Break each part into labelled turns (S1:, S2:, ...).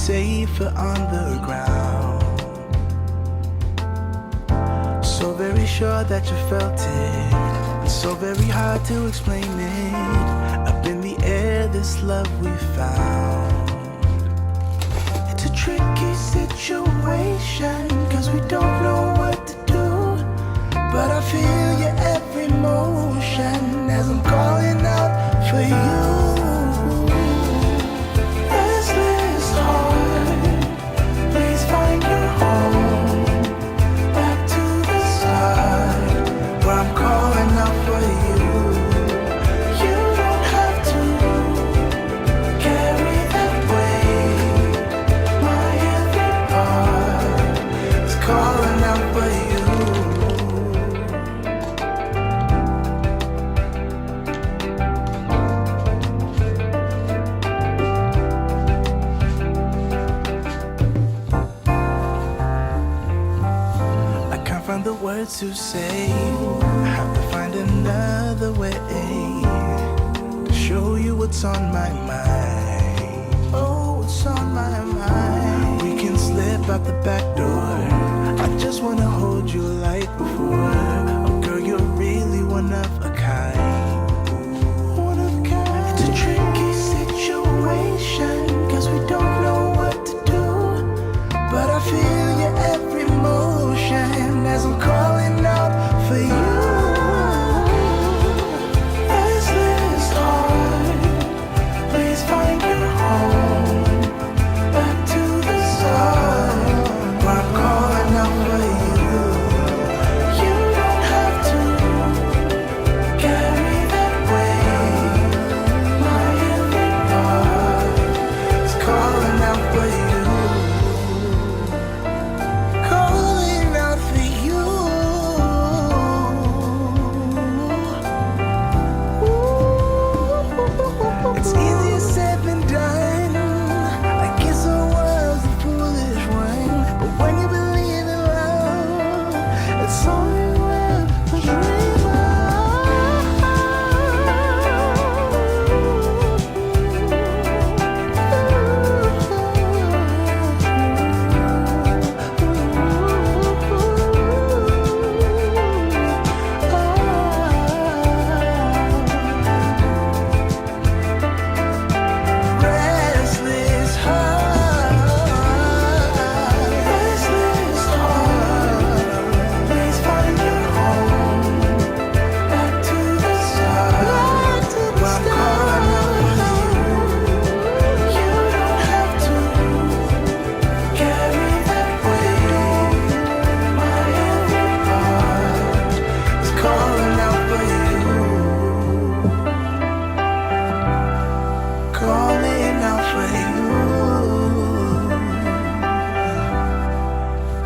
S1: safer on the ground. So very sure that you felt it, and so very hard to explain it. Up in the air, this love we found. It's a tricky situation, cause we don't know what to do. But I feel your every motion as I'm calling out for you. Restless heart, please find your home. Back to the side, where I'm calling out for you. You don't have to carry that weight. My every part is calling out for you. Find the words to say, I have to find another way to show you what's on my mind. Oh, what's on my mind. We can slip out the back door. I just wanna hold you like before. Oh girl, you're really one of a kind. One of a kind. It's a tricky situation, cause we don't know what to do. But I feel your every motion as I'm calling out for you. Restless heart, please find your home. Back to the side, where I'm calling out for you. You don't have to carry that weight. My every part is calling out for you. It's easier said than done. I guess I was a foolish one, but when you believe in love, it's all you ever dream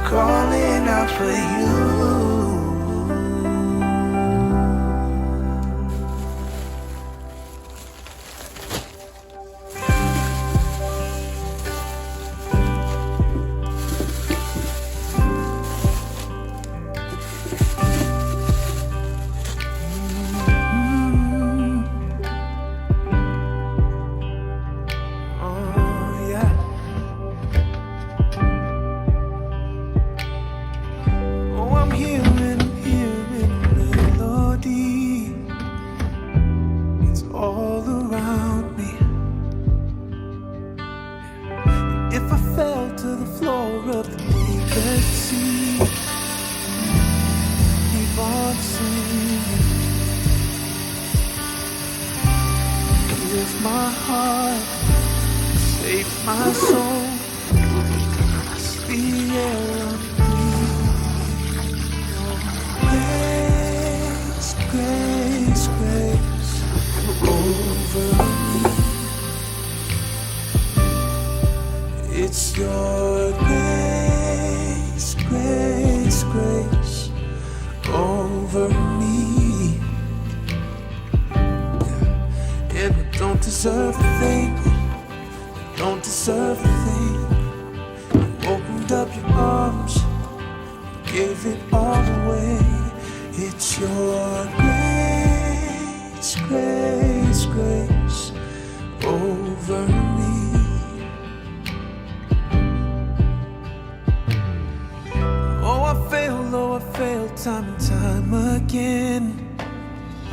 S1: calling out for you. All around me. If I fell to the floor of the deepest sea, keep on singing. Here's my heart, save my soul. It's the air I'm breathing. Grace, grace, grace over me. It's your grace, grace, grace over me. And I don't deserve a thing, don't deserve a thing. You opened up your arms, gave it all away. It's your grace, grace, grace over me. again.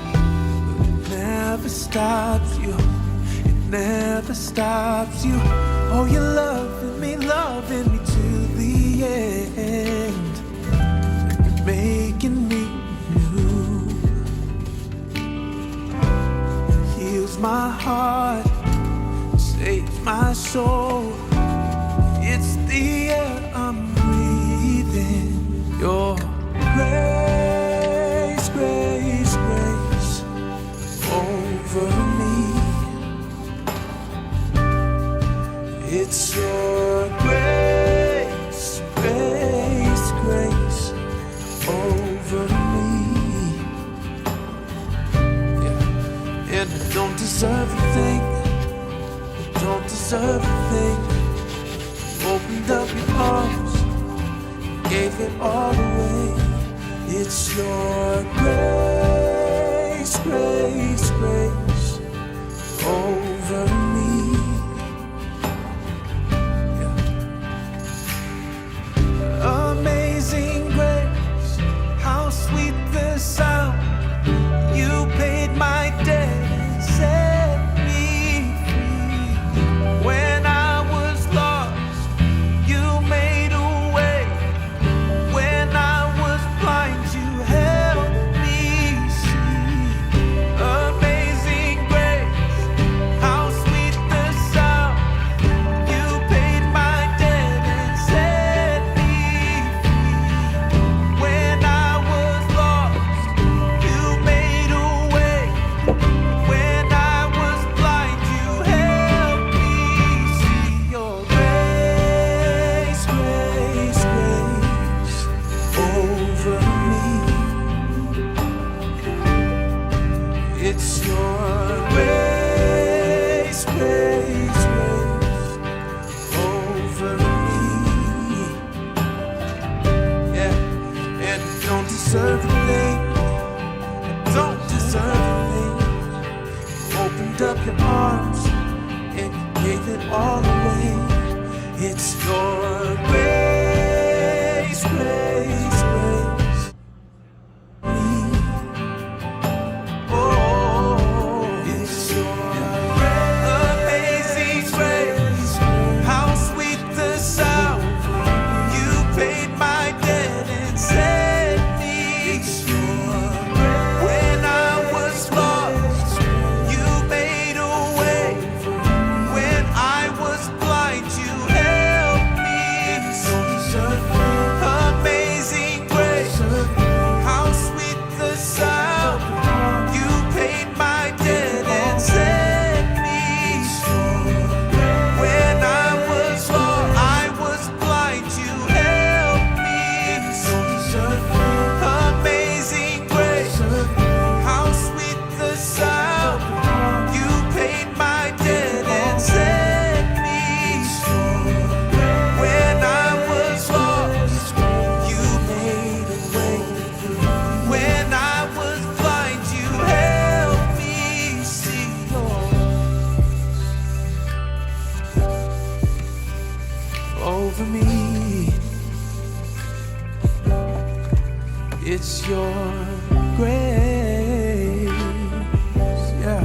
S1: It never stops you. It never stops you. Oh, you're loving me to the end. You're making me new. Heals my heart, saves my soul. It's the air I'm breathing. Your grace, grace, grace over me. It's your grace, grace, grace over me. Yeah. And I don't deserve a thing. I don't deserve a thing. Opened up your arms, gave it all away. It's your grace, grace, grace over me. Yeah. Amazing grace, how sweet the sound. You paid my debt and set me free. When I was lost, you made a way. When I was blind, you helped me see. Amazing grace, how sweet the sound. You paid my debt and set me free. When I was lost, you made a way. When I was blind, you helped me see. Your grace, grace, grace over me. It's your grace, grace, grace over me. Yeah, and I don't deserve a thing. I don't deserve a thing. Opened up your arms and gave it all away. It's your grace, grace, grace. Me. Oh, it's your amazing grace. How sweet the sound. You paid my debt and set me free. When I was lost, you made a way. When I was blind, you helped me. Amazing grace, how sweet the sound. You paid my debt and set me free. When I was lost, I was blind, you helped me. Amazing grace, how sweet the sound. You paid my debt and set me free. When I was lost, you made a way. When I was blind, you helped me see. Over me, it's your grace, yeah,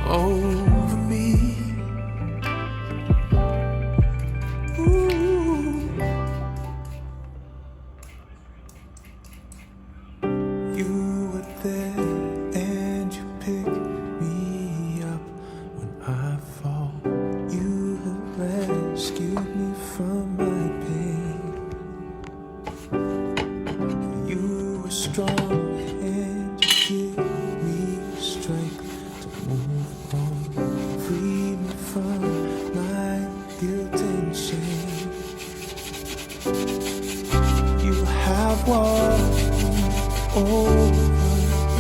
S1: over me. Ooh. You were there and you picked me up when I fall. You have rescued me from my pain. You were strong and you give me strength to move on. Free me from my guilt and shame. You have washed me over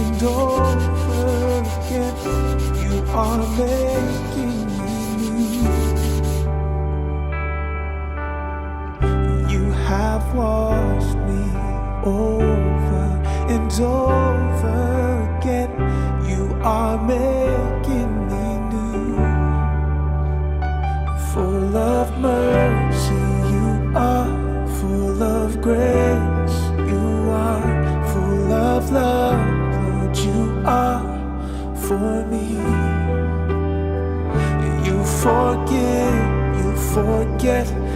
S1: and over again. You are making me new. You have washed me over and over again. You are making me new. Full of mercy, you are full of grace. You are full of forget